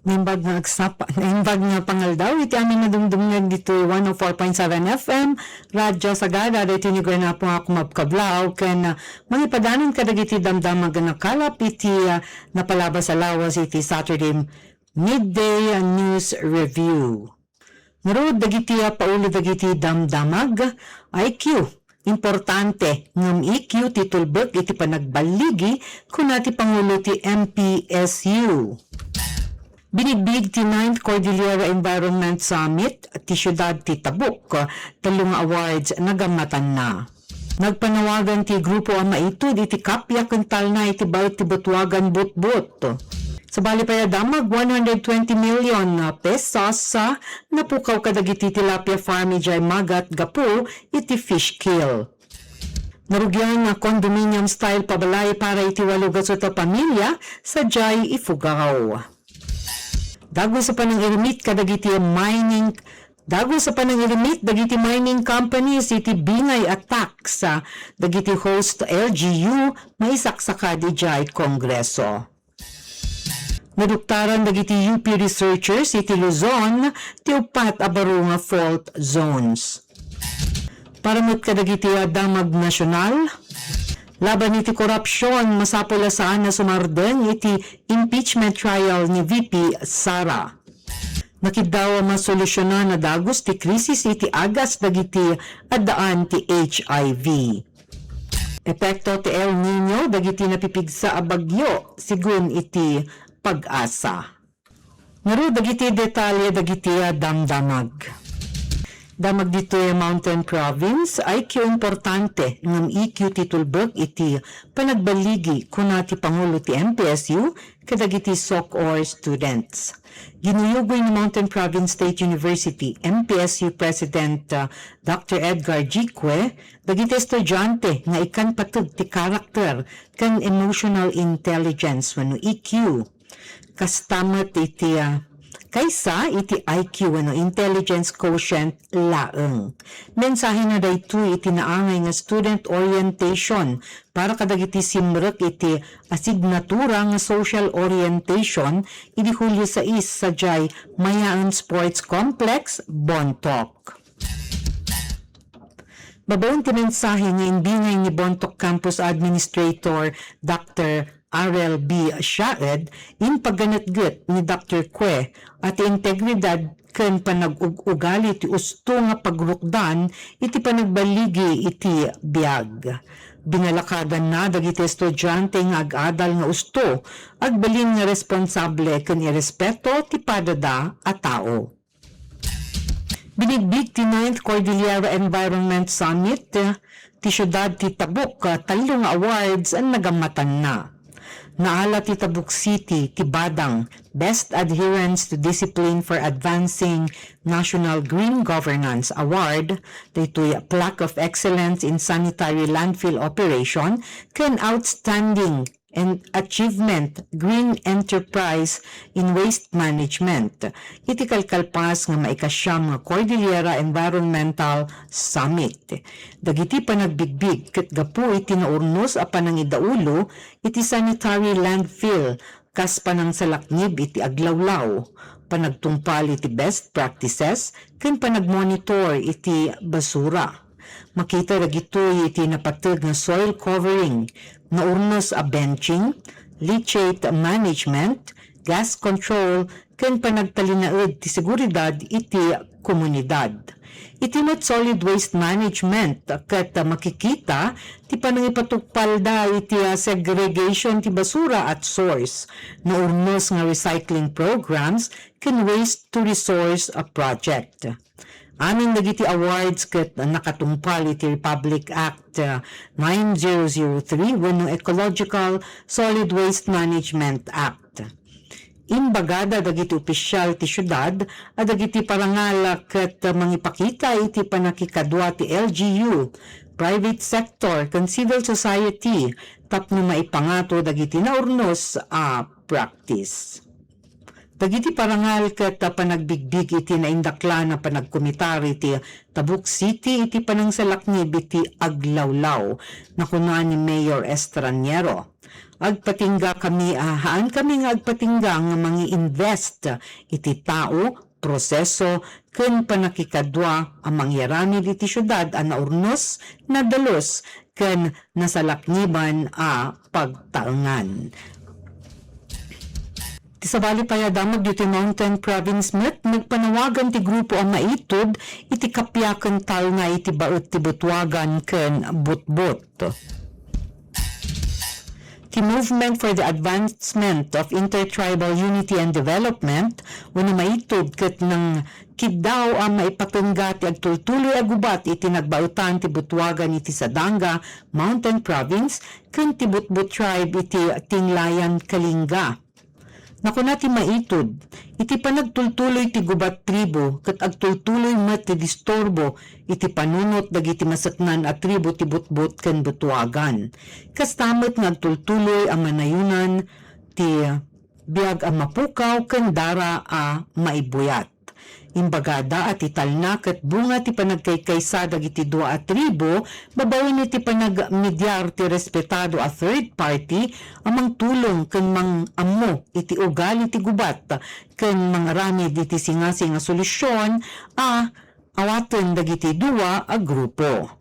Naimbag nga pangaldaw, iti amin na dumdumngan dito 104.7 FM, Radyo Sagada, dito ni na po ako mapkablaw, ken manipadanan kadagiti damdamag nakalap, iti napalabas sa lawas, iti Saturday Midday News Review. Narod dagiti paulo dagiti damdamag, IQ. Importante ngam IQ titulbek iti panagbaligi kunati Pangulo ti MPSU. Binigbig ti 9th Cordillera Environment Summit ti siyudad ti Tabuk, talong awards nagamatan na. Nagpanawagan ti grupo ang maitud iti kapya kental na iti bait ti Butuagan Butbut. Sa bali pa damag 120 million pesos sa napukaw kadagiti tilapia farm ijay magat gapu iti fish kill. Narugyan na condominium style pabalay para iti walugat sa pamilya sa jay ifugaw. Dago sa panangirimit kadagiti mining dagiti mining companies iti bingay attack sa dagiti host LGU maisaksaka di jay kongreso. Naduktaran dagiti UP researchers iti Luzon ti upat abaro nga fault zones. Paramot kadagiti damag nasyonal laban iti korupsyon masapol saan na sumardeng iti impeachment trial ni VP Sara. Nakidaw masolusyonan na dagos ti krisis iti agas dagiti addaan ti HIV. Epekto ti El Nino dagiti napipigsa a bagyo sigun iti pag-asa. Ngaro dagiti detalye dagiti damdamag. Damag dito Mountain Province ay importante ng EQ titulbek iti panagbaligi kunati Pangulo ti MPSU kadagiti SOC-OR students. Ginuyugoy ni Mountain Province State University MPSU President Dr. Edgar Jique dagiti estudyante nga ikan patug ti karakter kan emotional intelligence wenno EQ. Kastamat iti kaysa iti IQ intelligence quotient laeng. Mensahe na dayto iti naangay nga student orientation para kadagiti simrek iti asignatura nga social orientation iti Hulyo 6 sa jay Mayaan Sports Complex, Bontoc. Babaon ti mensahe nga imbingay ni Bontoc Campus Administrator Dr. Arel B. Shaed in pagganatgat ni Dr. Kwe at integridad ken panag-ugali ti usto nga pagrukdan iti panagbaligi iti biag. Binalakadan na dagiti estudyante nga ag-adal nga usto agbalin nga responsable ken irespeto ti padada a tao. Binigbig ti 9th Cordillera Environment Summit ti siyudad ti Tabuk talong awards ang nagamatan na. Naala ti Tabuk City ti Badang Best Adherence to Discipline for Advancing National Green Governance Award, dito'y Plaque of Excellence in Sanitary Landfill Operation, ken Outstanding and Achievement Green Enterprise in Waste Management. Iti kalkalpas nga maikasyam nga Cordillera Environmental Summit. Dagiti panagbigbig ket gapu iti naurnos a panangidaulo iti sanitary landfill kas panang salaknib iti aglawlaw. Panagtungpal iti best practices ken panagmonitor iti basura. Makita dagitoy iti napateg nga soil covering, naurnos a benching, leachate management, gas control, ken panagtalinaed ti seguridad iti komunidad. Iti met solid waste management ket makikita ti panangipatukpalda iti segregation ti basura at source, naurnos nga recycling programs ken waste to resource a project. Amin dagiti awards ket nakatungpal iti Republic Act 9003 wenno Ecological Solid Waste Management Act. Imbagada dagiti opisyal ti syudad at dagiti parangal ket mangipakita iti panakikadwa ti LGU, private sector ken civil society tapno maipangato dagiti naurnos a practice. Dagiti parangal ket panagbigbig iti naindakla na panagkomitar iti Tabuk City iti panangsalaknib iti aglawlaw na kuna ni Mayor Estraniero. Agpatingga kami, haan kami nga agpatingga nga mangi-invest iti tao, proseso, ken panakikadwa ang mangyaramid iti syudad a naurnos, nadalos, ken nasalakniban a pagtaengan. Ti sabali payadamag dito Mountain Province Met, nagpanawagan ti grupo ang maitod iti kapyaken tal nga iti baet ti Butwagan ken Butbut. Ti Movement for the Advancement of Intertribal Unity and Development wano maitod ket ng kiddaw ang maipatungga ti agtultuloy a gubat iti nagbautan ti Butwagan iti Sadanga Mountain Province ken ti Butbut Tribe iti Tinglayan Kalinga. Nakuna ti maitod, iti panagtultuloy ti gubat tribo, ket agtultuloy met ti disturbo, iti panunot dagiti masaknan a tribo ti Butbut ken Butwagan. Kastamet nga agtultuloy ang manayunan ti biag a mapukaw ken dara a maibuyat. Imbagada at italna ket bunga ti panagkaykaysa dagiti dua a tribo, babawin iti panagmedyar ti respetado a third party amang tulong ken mang-ammo iti ugali ti gubat ken mangaramid iti singasing nga solusyon a awaten dagiti dua a grupo.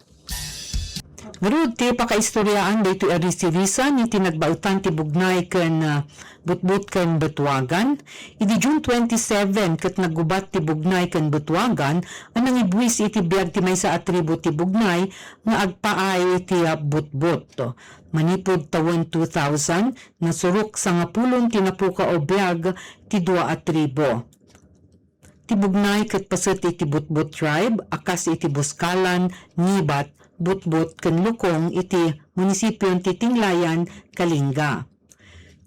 Ngarud ti pakaistoryaan dayto arisirisan iti nagbautan ti Bugnay ken Butbut ken Butwagan. Idi June 27 ket naggubat ti Bugnay ken Butwagan anang ibwis iti biag ti maysa a tribo ti Bugnay nga agpaay iti Butbut. Manipod tawen 2000 nasurok sa nga pulong tinapuka o biag ti dua a tribo. Ti Bugnay ket paset iti Butbut tribe akas iti Buskalan, Nibat, Butbut ken Lukong iti munisipyon ti Tinglayan, Kalinga.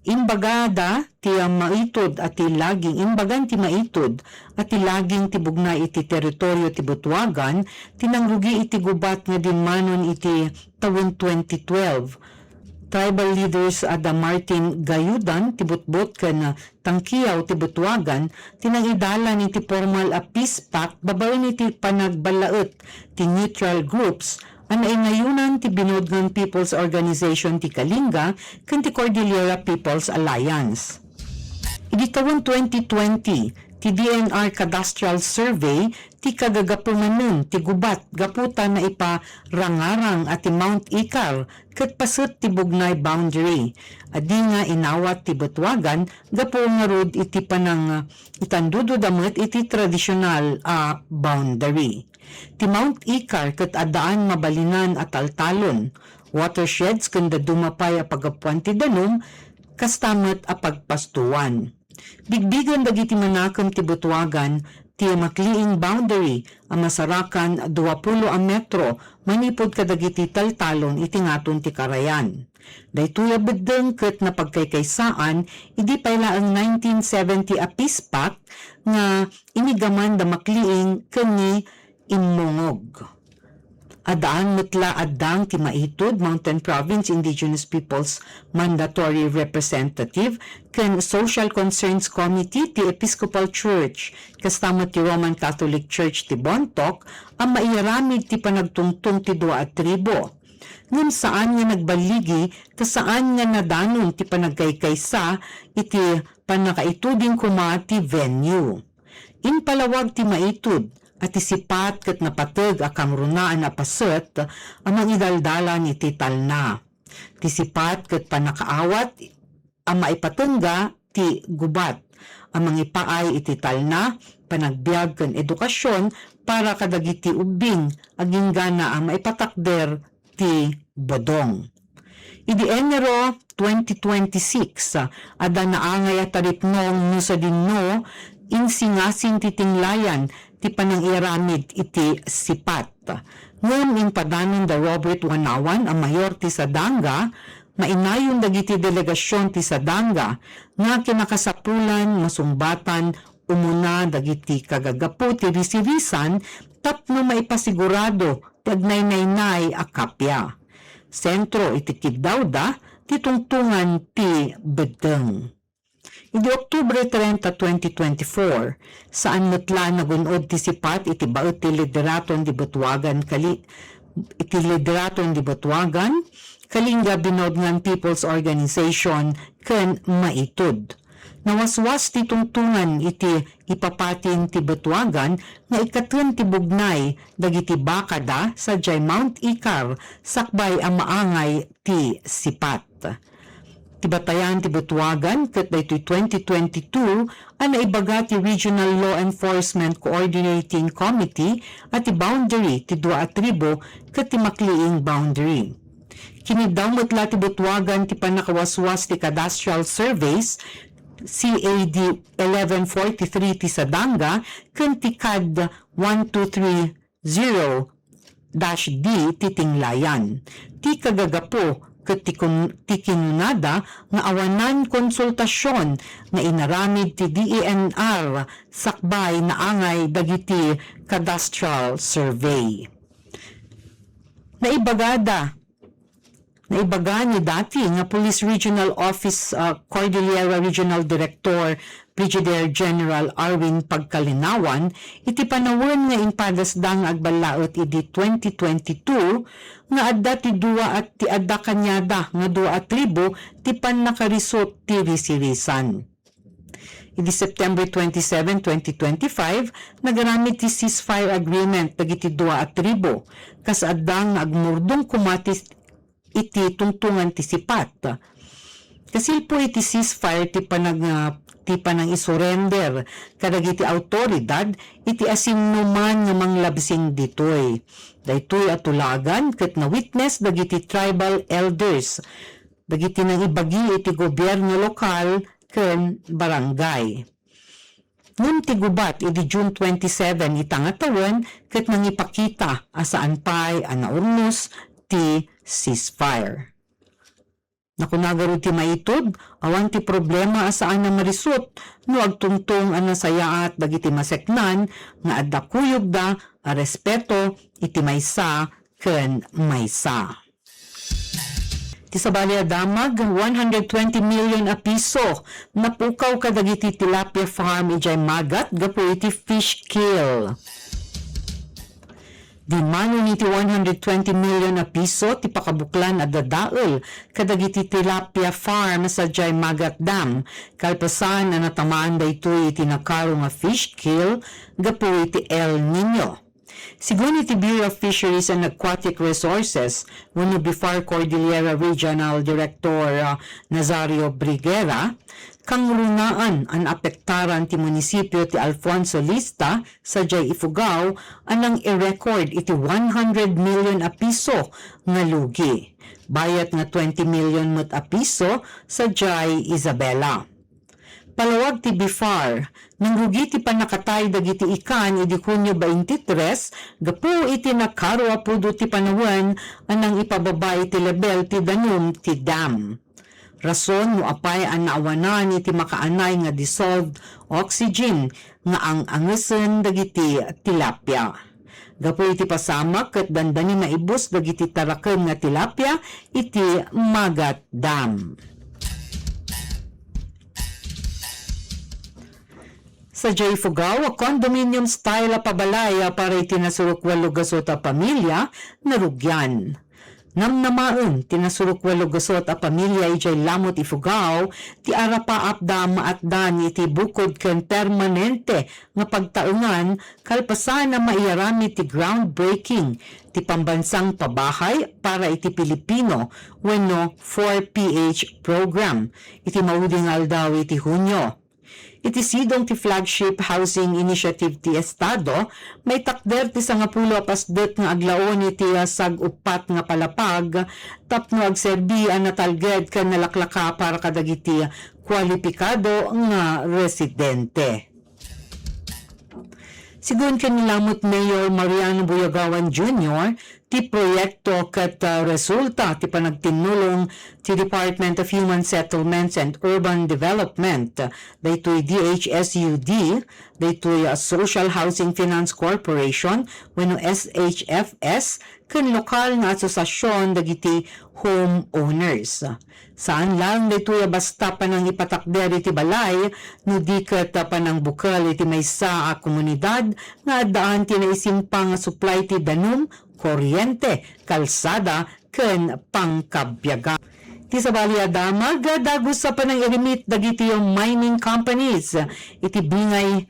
Imbagada ti maitod at ti laging imbagan ti maitod at ti laging ti Bugnay iti teritoryo ti Butwagan tinangrugi iti gubat nga dinmanon iti tawen 2012. Tribal leaders ada Martin Gayudan ti Butbut ken Tangkiyaw ti Butwagan tinangidalan iti formal a peace pact babawin iti panagbalaet ti neutral groups ang naingayunan ti Binodgan People's Organization ti Kalinga ken ti Cordillera People's Alliance. Idi tawen 2020, ti DNR Cadastral Survey ti kagagapumanon ti gubat gaputan na iparangarang at ti Mount Ikar ket paset ti Bugnay boundary. Adi nga inawat ti Butwagan gapu nga rod iti panang itandudo damet iti tradisyonal a boundary. Ti Mount Ikar ket adaan mabalinan at altalon, watersheds ken dumapay a pagapuan ti danum kastamet a pagpastuan. Bigbigan dagiti manakem ti Butwagan ti makliing boundary a masarakan 20 a metro manipod kadagiti taltalon iti ngaton ti Karayan. Daytoy beddeng ket napagkaykaysaan idi payla ang 1970 a peace pact nga inigaman da makliing ken ni immungog. Adaan metla addang ti maitod Mountain Province Indigenous Peoples Mandatory Representative ken Social Concerns Committee ti Episcopal Church kastamot ti Roman Catholic Church ti Bontoc ang mairamid ti panagtungtong ti dua a tribo. Ngem saan nga nagbaligi kasaan nga nadanon ti panagkaykaysa iti panakaituding kuma ti venue. Inpalawag ti maitod at isipat ket napateg a kamrunaan a paset amang idaldalan iti talna. Tisipat ket panakaawat a maipatengga ti gubat amang ipaay iti talna panagbiag ken edukasyon para kadagiti ubing aging gana ang maipatakder ti bodong. Idi Enero 2026 ada naangay at taripnong no sa dinno insingasing titinglayan ti panangiramid iti sipat. Ngem impadanon da Robert Wanawan ang mayor ti Sadanga, mainayon dagiti delegasyon ti Sadanga nga kinakasapulan masumbatan umuna dagiti kagagapu ti risirisan tapno maipasigurado ti agnay-naynay a kapya. Sentro iti kidawda ti tungtungan ti bedeng. Idi Oktubre 30, 2024, saan metla nagunod ti sipat iti baet ti lideraton di Butwagan Kalinga Binodngan People's Organization ken maitud. Nawaswas ti tungtungan iti ipapatin ti Butuagan nga ikatren ti bugnay dagiti bakada sa jay Mount Icar sakbay ang maangay ti sipat. Ti batayan ti Butuagan ket daytoy 2022 ang naibaga ti Regional Law Enforcement Coordinating Committee at ti boundary ti dua a tribo ket ti Makliing boundary. Kini daw metla ti Butuagan ti panakawaswas ti cadastral surveys CAD 1143 ti Sadanga ken ti CAD 1230-D ti Tinglayan. Ti kagagapo ket ti kinunada nga awanan konsultasyon nga inaramid ti DENR sakbay naangay dagiti cadastral survey. Naibaga ni dati nga Police Regional Office Cordillera Regional Director Brigadier General Arwin Pagkalinawan iti panawon nga impadasdang agbalaot idi 2022 nga adda ti dua at ti adda kanyada nga dua a tribo ti pannakarisot ti risirisan. Idi September 27, 2025, nagaramid ti ceasefire agreement dagiti dua a tribo kas adda nga agmurdong kumatis iti tungtungan ti sipat. Kasilpo iti ceasefire ti panang isurrender kadagiti autoridad iti asimnuman nga manglabsing ditoy. Daytoy atulagan ket na witness dagiti tribal elders dagiti nang ibagi iti gobyerno lokal ken barangay. Ngem ti gubat iti June 27 itangatawan ket nang ipakita asaan pay anaurnos ti ceasefire. Nakunagaro ti maitud, awan ti problema asaan na marisot no agtungtong ang nasayaat dagiti maseknan nga adda kuyog da a respeto iti maysa ken maysa. Ti sabali a damag 120 million a piso napukaw kadagiti tilapia farm ijay magat gapu iti fish kill. Di mano niti 120 million na piso ti pakabuklan at dadaol kadagiti tilapia farm sa Jay Magat Dam kalpasan na natamaan da ito iti nakaro nga fish kill gapu iti El Nino. Sigun iti Bureau of Fisheries and Aquatic Resources wenno Bifar Cordillera Regional Director Nazario Briguera kang runaan ang apektaran ti munisipyo ti Alfonso Lista sa Jay Ifugao anang i-record iti 100 million a piso nga lugi. Bayat nga 20 million met a piso sa Jay Isabela. Palawag ti Bifar, nang rugi ti panakatay dagiti ikan idi Hunyo 23, gapu iti nakaro apudo ti panawan anang ipababay ti level ti danum ti dam. Rason mo apay ang naawanan iti makaanay nga dissolved oxygen nga ang angesen dagiti tilapia. Gapu iti pasamak ket dandani maibus dagiti taraken nga tilapia iti Magat Dam. Sa Jay Ifugao, condominium style a pabalaya para itinasurok-walo gasot a pamilya narugyan. Namnamaon tinasurok-walo gasot a pamilya ijay lamot Ifugao ti arapa apdam at dan iti bukod ken permanente nga pagtaungan kalpasan na maiyarami ti groundbreaking ti pambansang pabahay para iti Pilipino wenno 4PH program iti mauding aldaw iti Hunyo. Iti sidong ti flagship housing initiative ti Estado, may takder ti 10 pasdet nga aglaon iti sag-upat nga palapag, tapno agserbi ang natalged ken nalaklaka para kadagiti kwalipikado nga residente. Sigun kanilamot Mayor Mariano Buyagawan Jr., ti proyekto ket resulta ti panagtinulong ti Department of Human Settlements and Urban Development, daytoy DHSUD, daytoy Social Housing Finance Corporation, wenno SHFS, ken lokal nga asosasyon dagiti homeowners. Saan lang daytoy basta panang ipatakder iti balay no di ket panang bukal iti maysa a komunidad nga addaan ti naisimpang supply ti danum, kuryente, kalsada, ken pangkabyaga. Iti sabali damag dagos sa panang irimit dagiti yung mining companies iti bingay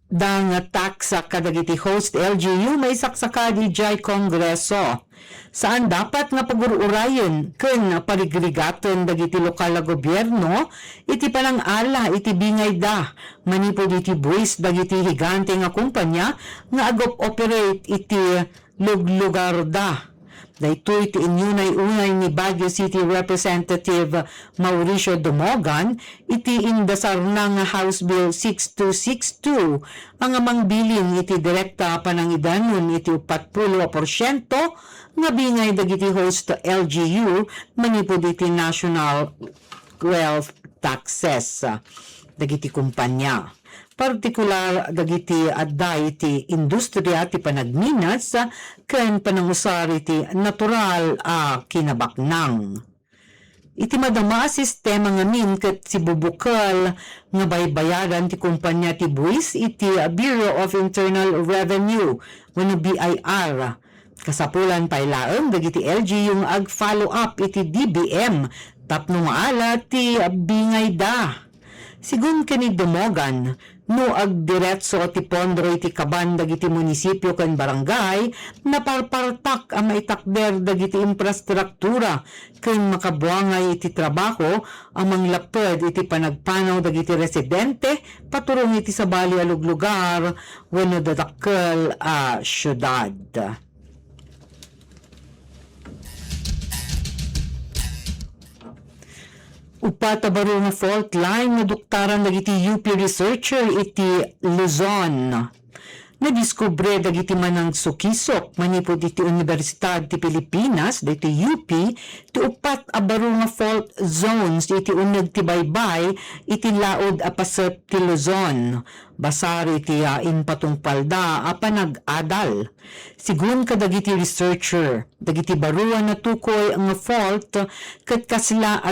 dang tax kadagiti host LGU may saksaka di jay kongreso saan dapat nga pagururayon ken parigrigaton dagiti lokal na gobyerno iti panang ala iti bingay da manipod iti buwis dagiti higante nga kumpanya nga agop operate iti luglugar da. Daytoy iti inyunay-unay ni Baguio City Representative Mauricio Dumogan iti indasar na nga House Bill 6262 ang amangbilin iti direkta panangidanon iti 40% nga bingay dagiti host LGU manipod iti national wealth taxes dagiti kumpanya. Partikular dagiti adda iti industriya ti panagminas ken panangusar iti natural a kinabaknang. Iti madama sistema ngamin ket si bubukal nga baybayaran ti kumpanya ti buwis iti Bureau of Internal Revenue wenno BIR. Kasapulan pailaeng dagiti LG yung ag-follow up iti DBM tapno maala ti bingay da. Sigun kani Dumogan, no agdiretso ti pondro iti kaban dagiti munisipyo ken barangay na parpartak ang maitakder dagiti infrastruktura ken makabuangay iti trabaho ang manglaped iti panagpanaw dagiti residente paturong iti sabali a luglugar wenno dadakkel a syudad. Upat baro nga fault line nga duktaran dagiti UP researcher iti Luzon. Nadiskubre dagiti manang sukisok manipod iti Universidad ti Pilipinas dagiti UP ti upat baro nga fault zones iti uneg ti baybay iti laod a paset ti Luzon. Basar iti inpatungpalda a panag-adal. Sigun kadagiti researcher, dagiti baruan na tukoy ang fault ket kasla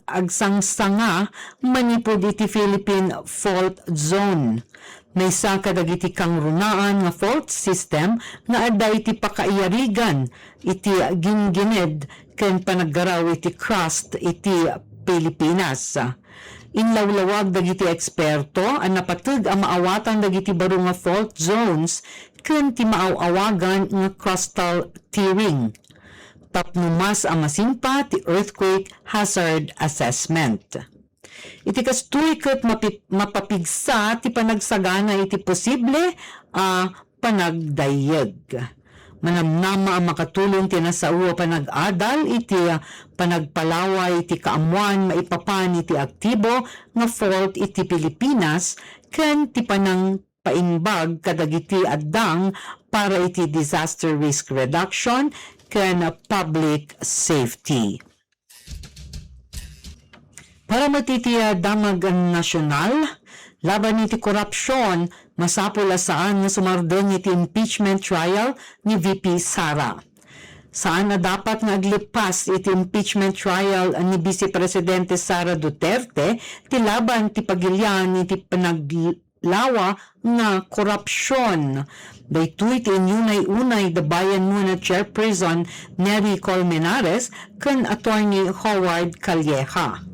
agsangsanga manipod iti Philippine Fault Zone. May isa kadagiti kangrunaan nga fault system nga adda iti pakaiyarigan iti gingined ken panaggaraw iti crust iti Pilipinas. Inlawlawag dagiti eksperto ang napateg ang maawatan dagiti baro nga fault zones ken ti maawagan nga crustal tearing. Tapno mas ang masimpa ti earthquake hazard assessment. Iti kastoy ket mapapigsa ti panagsagana iti posible panagdayeg. Manamnama ang makatulong tinasao panag-adal iti panagpalaway iti kaamuan maipapan iti aktibo nga fault iti Pilipinas ken ti panang painbag kadagiti addang para iti disaster risk reduction ken public safety. Para matitiya damag ang nasyonal, laban iti korupsyon, masapol saan nga sumardeng iti impeachment trial ni VP Sara. Saan na dapat nga aglipas iti impeachment trial ni Vice Presidente Sara Duterte, ti laban ti pagilyan iti panaglawa nga korupsyon. Daytoy ti inyunay-unay the bayan muna chairperson Neri Colmenares ken Attorney Howard Calleja.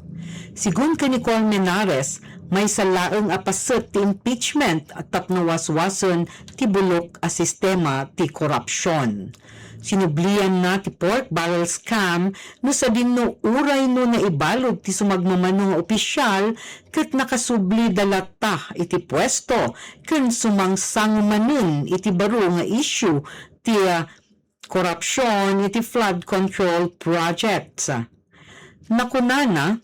Sigun kani Colmenares, may salaeng apaset ti impeachment at tapno waswason ti bulok a sistema ti korupsyon. Sinublian na ti pork barrel scam no sa dinno uray no na ibalog ti sumagmamano nga opisyal ket nakasubli dalata iti pwesto ken sumangsang manen iti baro nga issue ti korupsyon iti flood control projects. Nakuna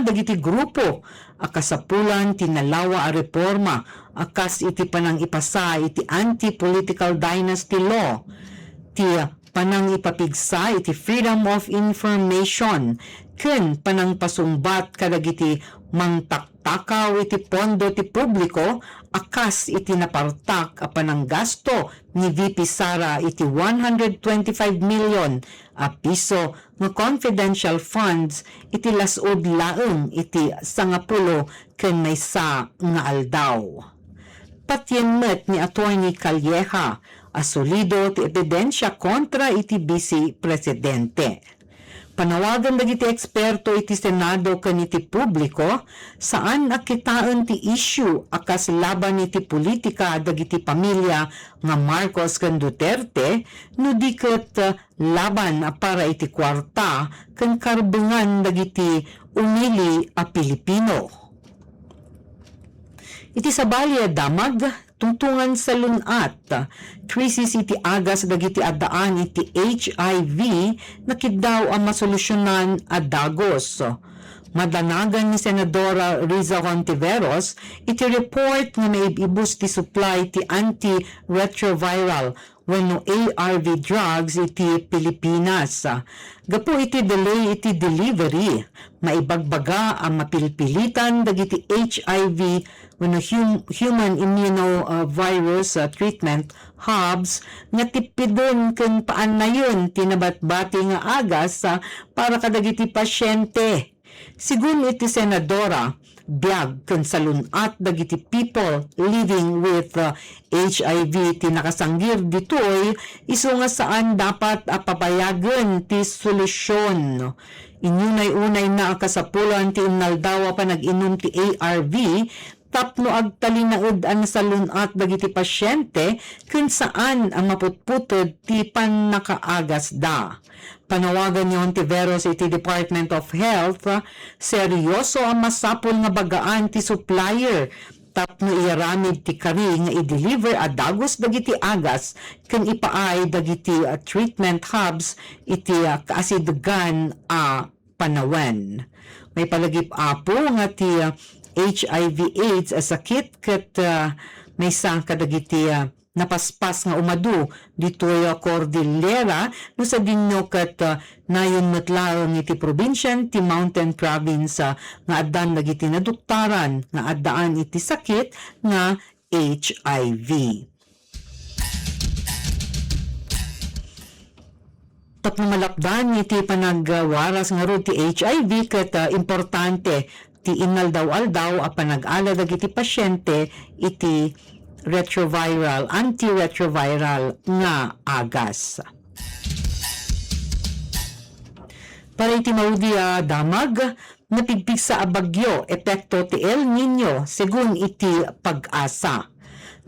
dagiti grupo akasapulan tinalawa a reforma akas iti panang ipasa iti anti-political dynasty law ti panang ipapigsa iti freedom of information ken panang pasumbat kadagiti mangtaktakaw iti pondo ti publiko akas iti napartak a panang gasto ni VP Sara iti 125 million a piso nga confidential funds iti lasod laeng iti 10 ken maysa nga aldaw. Patyen met ni Attorney Calleja asolido ti ebidensya kontra iti Vice Presidente. Panawagan dagiti eksperto iti Senado ken iti publiko saan akitaan ti issue akas laban iti politika dagiti pamilya nga Marcos ken Duterte no di ket laban para iti kwarta ken karbungan dagiti umili a Pilipino. Iti sabali a damag tungtungan sa lunat, krisis iti agas dagiti addaan iti HIV nakiddaw ang masolusyonan a dagos. Madanagan ni Senadora Riza Hontiveros iti report nga naibibus ti supply ti antiretroviral wenno ARV drugs iti Pilipinas. Gapo iti delay iti delivery, maibagbaga ang mapilpilitan dagiti HIV wenno human immunovirus treatment hubs nga tipidon ken paanayon tinabatbati nga agas para kadagiti pasyente. Sigun iti Senadora, biyag ken salunat dagiti people living with HIV ti nakasanggir ditoy isu nga saan dapat papayagan ti solusyon. Inyunay-unay na kasapulan ti inaldawa pa nag-inom ti ARV tapno agtalinaod an salunat dagiti pasyente ken saan ang maputputod ti pannakaagas da. Panawagan ni Hontiveros iti Department of Health, seryoso ang masapol nga bagaan ti supplier tapno iaramid ti kari nga i-deliver a dagos dagiti agas ken ipaay dagiti treatment hubs iti kaasidugan a panawen. May palagip apo nga ti HIV/AIDS a sakit ket may sangka dagiti napaspas nga umadu ditoy Cordillera no sa dinyo ket nayon metlaeng iti probinsyan ti Mountain Province nga addan dagiti naduktaran nga addaan iti sakit nga HIV. Tapno malapdan iti panagwaras nga ro ti HIV ket importante ti inaldaw-aldaw a panag-ala dagiti pasyente iti antiretroviral nga agas. Para iti maudi damag, napigpigsa a bagyo epekto ti El Nino segun iti pag-asa.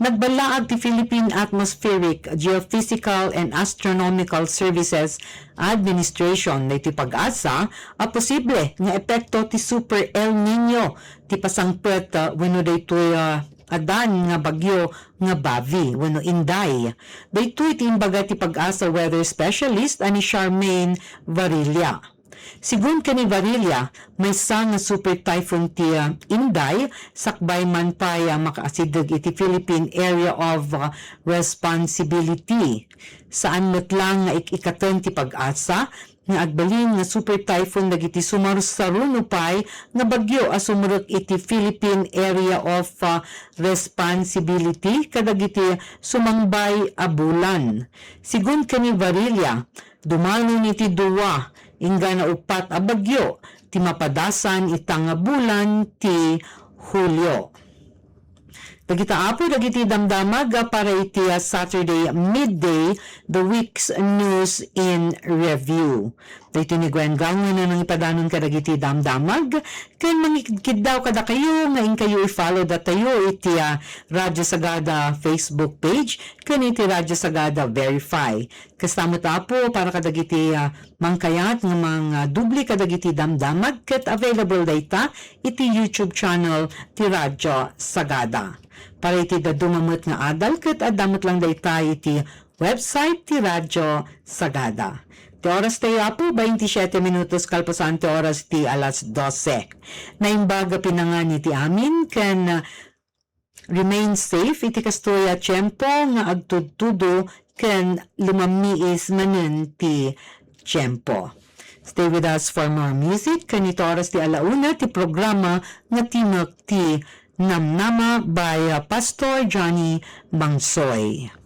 Nagbalaag ti Philippine Atmospheric, Geophysical and Astronomical Services Administration na iti pag-asa a posible nga epekto ti Super El Nino ti pasangpet wenno daytoy adan nga bagyo nga Bavi wenno Inday. Daytoy ti imbaga ti pag-asa weather specialist ani Charmaine Varilla. Sigun kani Varilla, may nga super typhoon ti Inday sakbay man paya makaasideg iti Philippine Area of Responsibility. Saan metlang nga ikatan ti pag-asa nga agbalin nga super typhoon dagiti sumarusarunupay nga bagyo a sumurot iti Philippine Area of Responsibility kadagiti sumangbay a bulan. Sigun kani Varilla, dumanon iti duwa ingga na upat a bagyo ti mapadasan itang bulan ti Hulyo. Dagita apo dagiti damdamag para iti Saturday midday, the week's news in review. Dito ni Gwen Gangon na nang ipadanon ka dagiti damdamag, ken mangikid daw kada kayo, ngayon kayo i-follow datayo iti Radyo Sagada Facebook page, ken iti Radyo Sagada Verify. Kasama tapo para kadagiti mangkayat ng mga dubli kadagiti damdamag, ket available data iti YouTube channel ti Radyo Sagada. Para iti dadumamot nga adal ket adamot lang daytay iti website ti Radyo Sagada. Ti oras tayo apo 27 minutos kalpasan ti oras ti alas 12. Naimbaga pinangan iti amin ken remain safe iti kastoya tiyempo nga agtudtudo ken lumamiis manen ti tiyempo. Stay with us for more music. Kanito oras ti alauna ti programa nga Tinok ti Namnama by Pastor Johnny Bangsoy.